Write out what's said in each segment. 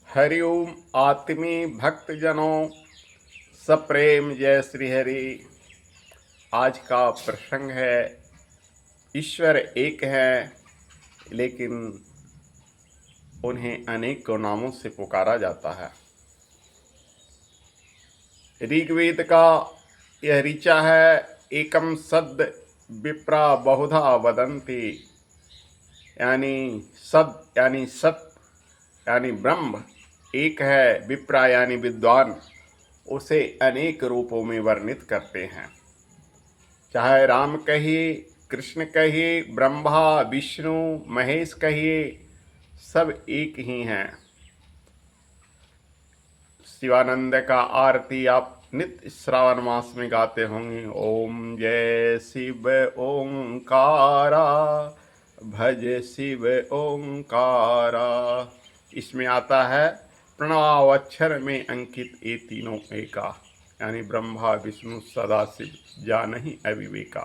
हरिओम आत्मी भक्तजनों, सप्रेम जय श्री हरि। आज का प्रसंग है ईश्वर एक है, लेकिन उन्हें अनेक नामों से पुकारा जाता है। ऋग्वेद का यह ऋचा है, एकम सद विप्रा बहुधा वदन्ति, यानी सद यानी सत यानी ब्रह्म एक है, विप्रा यानी विद्वान उसे अनेक रूपों में वर्णित करते हैं। चाहे राम कहिए, कृष्ण कहिए, ब्रह्मा विष्णु महेश कहिए, सब एक ही हैं। शिवानंद का आरती आप नित्य श्रावण मास में गाते होंगे। ओम जय शिव ओंकारा, भज शिव ओंकारा। इसमें आता है प्रणवावक्षर में अंकित ये तीनों एका, यानी ब्रह्मा विष्णु सदाशिव जानहि अविवेका।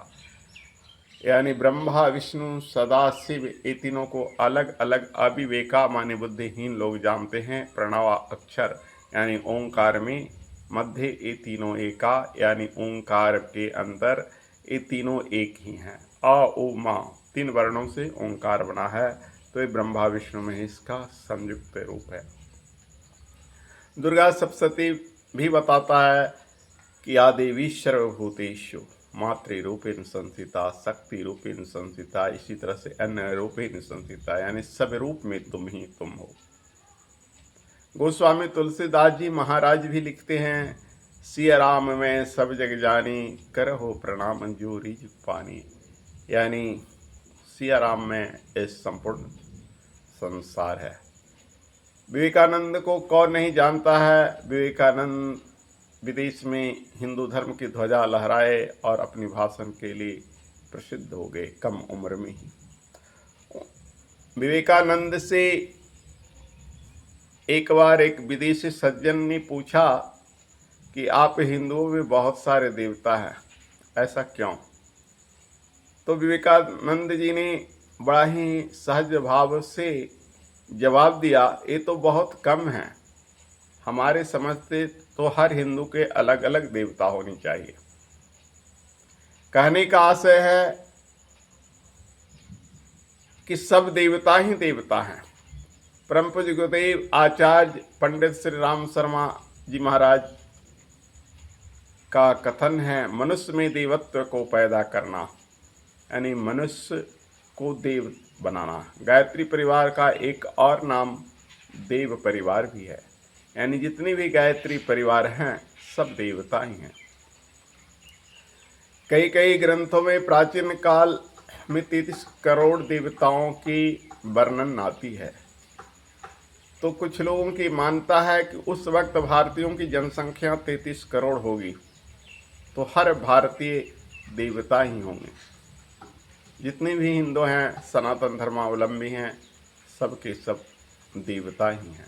यानी ब्रह्मा विष्णु सदाशिव ये तीनों को अलग अलग अविवेका माने बुद्धिहीन लोग जानते हैं। प्रणवा अक्षर यानी ओंकार में मध्य ये तीनों एका, यानी ओंकार के अंदर ये तीनों एक ही हैं। अ ओ मा तीन वर्णों से ओंकार बना है, तो ये ब्रह्मा विष्णु महेश का संयुक्त रूप है। दुर्गा सप्तशती भी बताता है कि या देवी सर्वभूतेषु मातृरूपेण संस्थिता, शक्ति रूपेण संस्थिता, इसी तरह से अन्य रूपेण संस्थिता, यानी सब रूप में तुम ही तुम हो। गोस्वामी तुलसीदास जी महाराज भी लिखते हैं, सिया राम में सब जग जानी, करहो प्रणाम जो रिज पानी। यानी सिया राम में इस संपूर्ण संसार है। विवेकानंद को कौन नहीं जानता है। विवेकानंद विदेश में हिंदू धर्म की ध्वजा लहराए और अपनी भाषण के लिए प्रसिद्ध हो गए कम उम्र में ही। विवेकानंद से एक बार एक विदेशी सज्जन ने पूछा कि आप हिंदुओं में बहुत सारे देवता हैं, ऐसा क्यों? तो विवेकानंद जी ने बड़ा ही सहज भाव से जवाब दिया, ये तो बहुत कम है, हमारे समझ से तो हर हिंदू के अलग अलग देवता होनी चाहिए। कहने का आशय है कि सब देवता ही देवता हैं। परम पूज्य गुरुदेव आचार्य पंडित श्री राम शर्मा जी महाराज का कथन है, मनुष्य में देवत्व को पैदा करना, यानी मनुष्य को देव बनाना। गायत्री परिवार का एक और नाम देव परिवार भी है, यानी जितने भी गायत्री परिवार हैं सब देवता ही हैं। कई कई ग्रंथों में प्राचीन काल में 33 करोड़ देवताओं की वर्णन आती है। तो कुछ लोगों की मानता है कि उस वक्त भारतीयों की जनसंख्या 33 करोड़ होगी, तो हर भारतीय देवता ही होंगे। जितने भी हिंदू हैं, सनातन धर्मावलंबी हैं, सबके सब देवता ही हैं।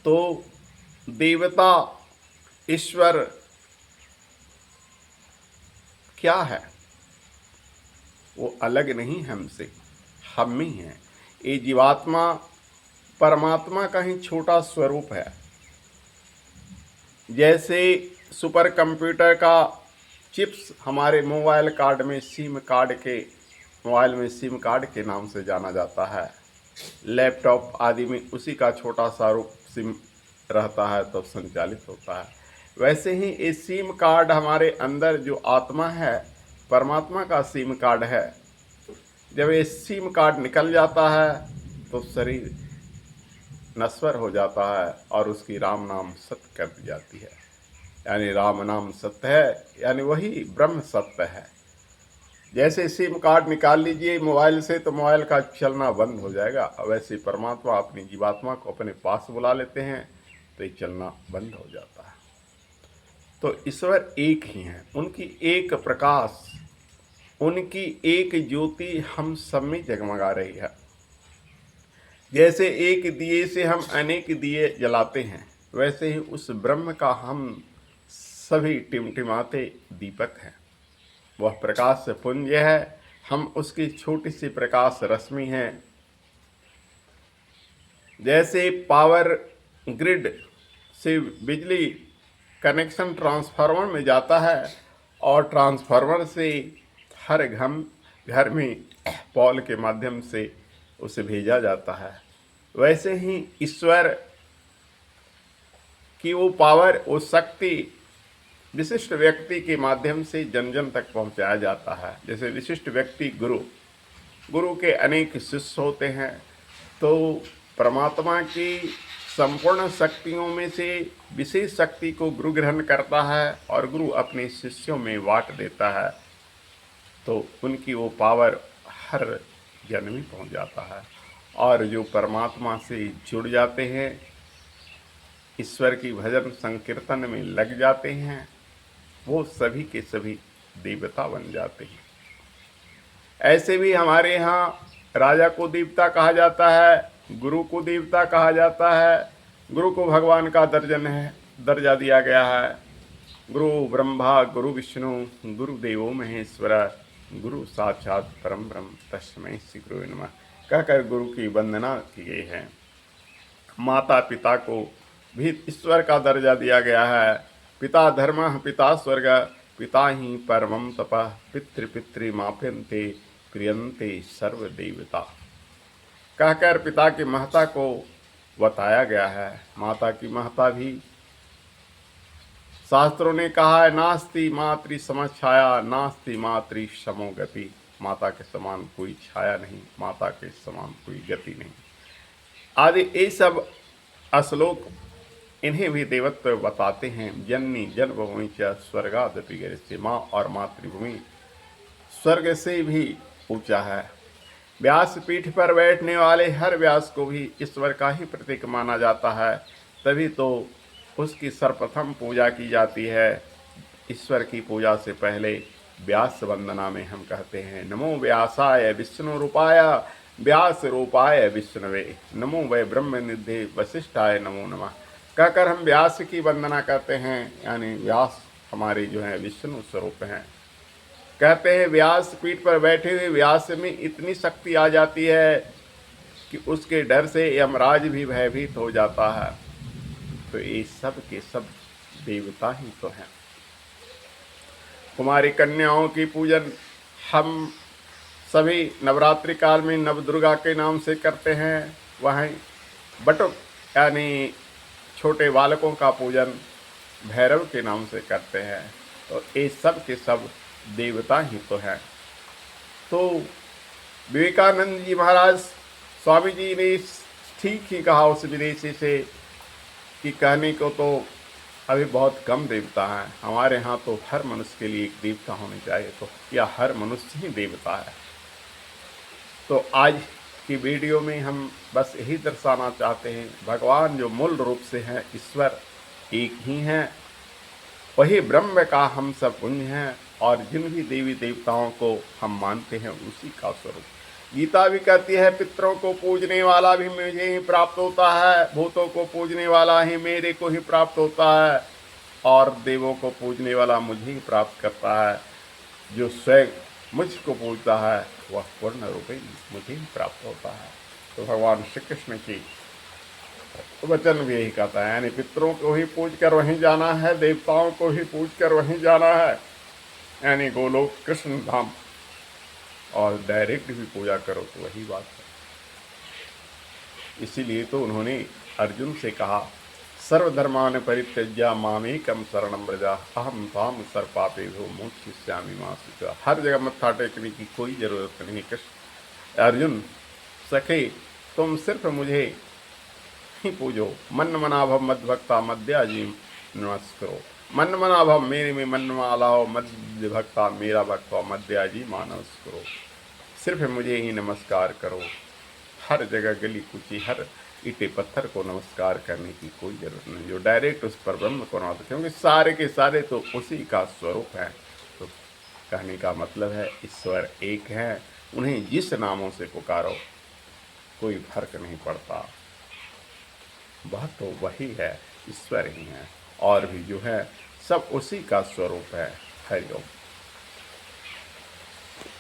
तो देवता ईश्वर क्या है? वो अलग नहीं हमसे, हम ही हैं। ये जीवात्मा परमात्मा का ही छोटा स्वरूप है। जैसे सुपर कंप्यूटर का चिप्स हमारे मोबाइल कार्ड में सिम कार्ड के मोबाइल में सिम कार्ड के नाम से जाना जाता है, लैपटॉप आदि में उसी का छोटा सा रूप सिम रहता है तो संचालित होता है। वैसे ही ये सिम कार्ड हमारे अंदर जो आत्मा है, परमात्मा का सिम कार्ड है। जब ये सिम कार्ड निकल जाता है तो शरीर नश्वर हो जाता है और उसकी राम नाम सत्य कर दी जाती है। यानी राम नाम सत्य है, यानी वही ब्रह्म सत्य है। जैसे सिम कार्ड निकाल लीजिए मोबाइल से तो मोबाइल का चलना बंद हो जाएगा, वैसे परमात्मा अपनी जीवात्मा को अपने पास बुला लेते हैं तो ये चलना बंद हो जाता है। तो ईश्वर एक ही हैं, उनकी एक प्रकाश, उनकी एक ज्योति हम सब में जगमगा रही है। जैसे एक दिए से हम अनेक दिए जलाते हैं, वैसे ही उस ब्रह्म का हम सभी टिमटिमाते दीपक हैं। वह प्रकाश पुंज है, हम उसकी छोटी सी प्रकाश रश्मि हैं। जैसे पावर ग्रिड से बिजली कनेक्शन ट्रांसफार्मर में जाता है और ट्रांसफार्मर से हर घर में पॉल के माध्यम से उसे भेजा जाता है, वैसे ही ईश्वर की वो पावर, वो शक्ति विशिष्ट व्यक्ति के माध्यम से जन जन तक पहुंचाया जाता है। जैसे विशिष्ट व्यक्ति गुरु के अनेक शिष्य होते हैं, तो परमात्मा की संपूर्ण शक्तियों में से विशेष शक्ति को गुरु ग्रहण करता है और गुरु अपने शिष्यों में बांट देता है, तो उनकी वो पावर हर जन में पहुंच जाता है। और जो परमात्मा से जुड़ जाते हैं, ईश्वर की भजन संकीर्तन में लग जाते हैं, वो सभी के सभी देवता बन जाते हैं। ऐसे भी हमारे यहाँ राजा को देवता कहा जाता है, गुरु को देवता कहा जाता है। गुरु को भगवान का दर्जा दिया गया है। गुरु ब्रह्मा गुरु विष्णु गुरुदेवो महेश्वर गुरु साक्षात परम ब्रह्म तस्मै श्री गुरुवे नमः कहकर गुरु की वंदना की गई है। माता पिता को भी ईश्वर का दर्जा दिया गया है। पिता धर्मः पिता स्वर्ग पिता ही परमं तपः पितृमाप्यन्ते प्रियन्ते सर्व देवता कहकर पिता की महत्ता को बताया गया है। माता की महत्ता भी शास्त्रों ने कहा है, नास्ति मातृ समछाया नास्ति मातृ समो गति। माता के समान कोई छाया नहीं, माता के समान कोई गति नहीं आदि ये सब श्लोक इन्हें भी देवत्व बताते हैं। जननी जन्मभूमि च स्वर्गादपि गरीयसी, माँ और मातृभूमि स्वर्ग से भी ऊंचा है। व्यास पीठ पर बैठने वाले हर व्यास को भी ईश्वर का ही प्रतीक माना जाता है, तभी तो उसकी सर्वप्रथम पूजा की जाती है। ईश्वर की पूजा से पहले व्यास वंदना में हम कहते हैं, नमो व्यासाय विष्णु रूपाय व्यास रूपाय विष्णुवे नमो वै ब्रह्मनिधे वशिष्ठाय नमो नमः कहकर हम व्यास की वंदना करते हैं। यानी व्यास हमारे जो है विष्णु स्वरूप हैं। कहते हैं व्यास पीठ पर बैठे हुए व्यास में इतनी शक्ति आ जाती है कि उसके डर से यमराज भी भयभीत हो जाता है। तो ये सब के सब देवता ही तो हैं। कुमारी कन्याओं की पूजन हम सभी नवरात्रि काल में नवदुर्गा के नाम से करते हैं। वहीं बटुक यानी छोटे बालकों का पूजन भैरव के नाम से करते हैं। तो ये सब के सब देवता ही तो हैं। तो विवेकानंद जी महाराज स्वामी जी ने ठीक ही कहा उस विदेशी से कि कहने को तो अभी बहुत कम देवता हैं, हमारे यहाँ तो हर मनुष्य के लिए एक देवता होने चाहिए, तो या हर मनुष्य ही देवता है। तो आज की वीडियो में हम बस यही दर्शाना चाहते हैं, भगवान जो मूल रूप से हैं ईश्वर एक ही हैं, वही ब्रह्म का हम सब पुण्य हैं और जिन भी देवी देवताओं को हम मानते हैं उसी का स्वरूप। गीता भी कहती है, पितरों को पूजने वाला भी मुझे ही प्राप्त होता है, भूतों को पूजने वाला ही मेरे को ही प्राप्त होता है और देवों को पूजने वाला मुझे ही प्राप्त करता है। जो स्वयं मुझको पूजता है वह पूर्ण रूपे मुझे ही प्राप्त होता है। तो भगवान श्री कृष्ण की वचन भी यही कहता है, यानी पितरों को ही पूज कर वहीं जाना है, देवताओं को ही पूज कर वहीं जाना है, यानी गोलोक कृष्ण धाम, और डायरेक्ट भी पूजा करो तो वही बात है। इसीलिए तो उन्होंने अर्जुन से कहा, सर्वधर्मान परित्यज्य मामेकम शरणं व्रज अहम त्वां सर्वपापेभ्यो मोक्षयिष्यामि मा शुचः। हर जगह मत्था टेकने की कोई ज़रूरत नहीं। कृष्ण अर्जुन सखे तुम सिर्फ मुझे ही पूजो, मन मनाभव मद भक्ता मध्याजी नमस्करो। मन मनाभव मेरे में मन वाला हो, मध्य भक्ता मेरा भक्त हो, मध्याजी मानस करो। सिर्फ मुझे ही नमस्कार करो। हर जगह गली कुची हर ईटे पत्थर को नमस्कार करने की कोई जरूरत नहीं, जो डायरेक्ट उस पर ब्रह्म को नमस्कार, क्योंकि सारे के सारे तो उसी का स्वरूप है। तो कहने का मतलब है ईश्वर एक है, उन्हें जिस नामों से पुकारो कोई फर्क नहीं पड़ता, वह तो वही है, ईश्वर ही है, और भी जो है सब उसी का स्वरूप है। हरि ओम।